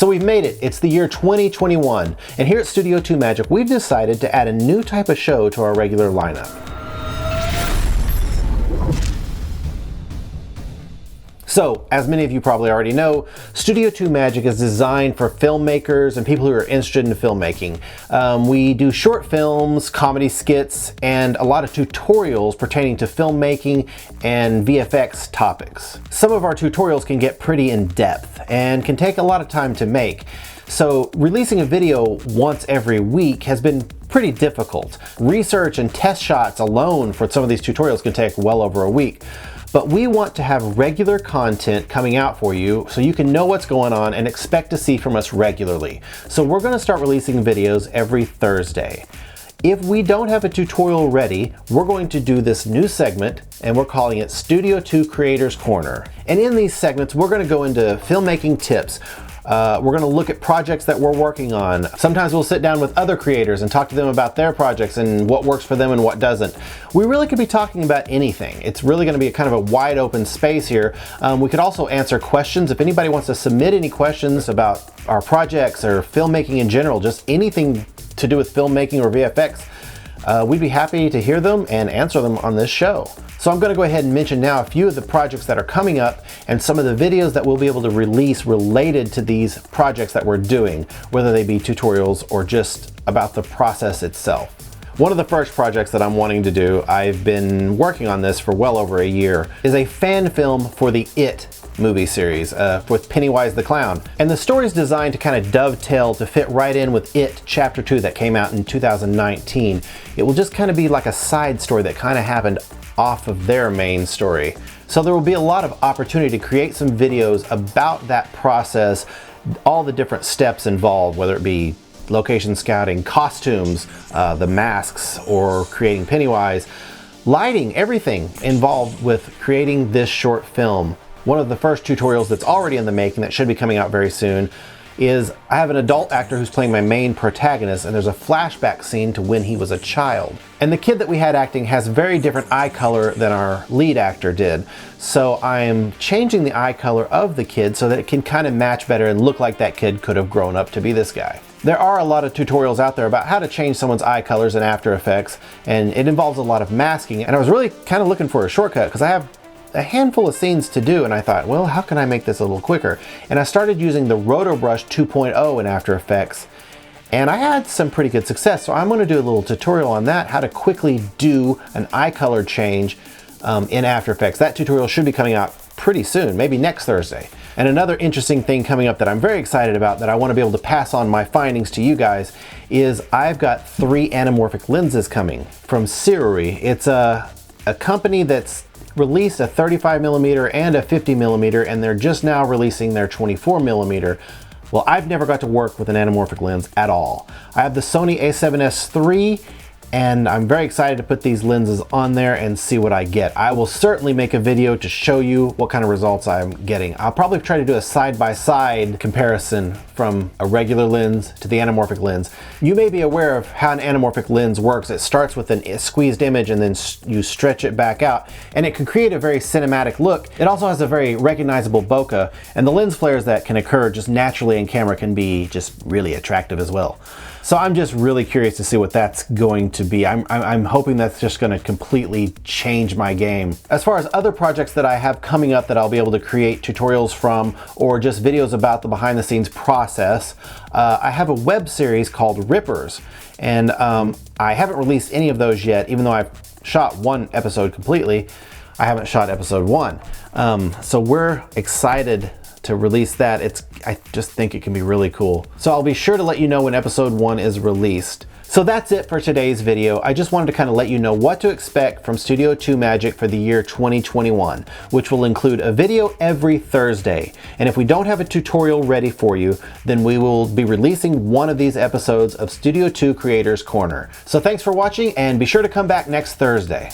So we've made it. It's the year 2021, and here at Studio 2 Magic, we've decided to add a new type of show to our regular lineup. So, as many of you probably already know, Studio 2 Magic is designed for filmmakers and people who are interested in filmmaking. We do short films, comedy skits, and a lot of tutorials pertaining to filmmaking and VFX topics. Some of our tutorials can get pretty in-depth and can take a lot of time to make. So, releasing a video once every week has been pretty difficult. Research and test shots alone for some of these tutorials can take well over a week. But we want to have regular content coming out for you so you can know what's going on and expect to see from us regularly. So we're going to start releasing videos every Thursday. If we don't have a tutorial ready, we're going to do this new segment, and we're calling it Studio 2 Creators Corner. And in these segments, we're going to go into filmmaking tips. We're going to look at projects that we're working on. Sometimes we'll sit down with other creators and talk to them about their projects and what works for them and what doesn't. We really could be talking about anything. It's really going to be a kind of a wide open space here. We could also answer questions. If anybody wants to submit any questions about our projects or filmmaking in general, just anything to do with filmmaking or VFX, we'd be happy to hear them and answer them on this show. So I'm going to go ahead and mention now a few of the projects that are coming up and some of the videos that we'll be able to release related to these projects that we're doing, whether they be tutorials or just about the process itself. One of the first projects that I'm wanting to do, I've been working on this for well over a year, is a fan film for the It movie series with Pennywise the Clown. And the story is designed to kind of dovetail to fit right in with It Chapter 2 that came out in 2019. It will just kind of be like a side story that kind of happened off of their main story. So there will be a lot of opportunity to create some videos about that process, all the different steps involved, whether it be location scouting, costumes, the masks, or creating Pennywise, lighting, everything involved with creating this short film. One of the first tutorials that's already in the making that should be coming out very soon is I have an adult actor who's playing my main protagonist, and there's a flashback scene to when he was a child. And the kid that we had acting has very different eye color than our lead actor did. So I'm changing the eye color of the kid so that it can kind of match better and look like that kid could have grown up to be this guy. There are a lot of tutorials out there about how to change someone's eye colors in After Effects, and it involves a lot of masking. And I was really kind of looking for a shortcut because I have a handful of scenes to do, and I thought, well, how can I make this a little quicker? And I started using the Roto Brush 2.0 in After Effects, and I had some pretty good success. So I'm going to do a little tutorial on that, how to quickly do an eye color change in After Effects. That tutorial should be coming out pretty soon, maybe next Thursday. And another interesting thing coming up that I'm very excited about that I want to be able to pass on my findings to you guys is I've got 3 anamorphic lenses coming from Sirui. It's a company that's released a 35mm and a 50mm, and they're just now releasing their 24mm. Well, I've never got to work with an anamorphic lens at all. I have the Sony a7S III, and I'm very excited to put these lenses on there and see what I get. I will certainly make a video to show you what kind of results I'm getting. I'll probably try to do a side-by-side comparison from a regular lens to the anamorphic lens. You may be aware of how an anamorphic lens works. It starts with a squeezed image and then you stretch it back out, and it can create a very cinematic look. It also has a very recognizable bokeh, and the lens flares that can occur just naturally in camera can be just really attractive as well. So I'm just really curious to see what that's going to be. I'm hoping that's just going to completely change my game. As far as other projects that I have coming up that I'll be able to create tutorials from, or just videos about the behind the scenes process, I have a web series called Rippers, and I haven't released any of those yet, even though I've shot 1 episode completely. I haven't shot episode 1. So we're excited to release that. I just think it can be really cool. So I'll be sure to let you know when episode 1 is released. So that's it for today's video. I just wanted to kind of let you know what to expect from Studio 2 Magic for the year 2021, which will include a video every Thursday. And if we don't have a tutorial ready for you, then we will be releasing one of these episodes of Studio 2 Creators Corner. So thanks for watching, and be sure to come back next Thursday.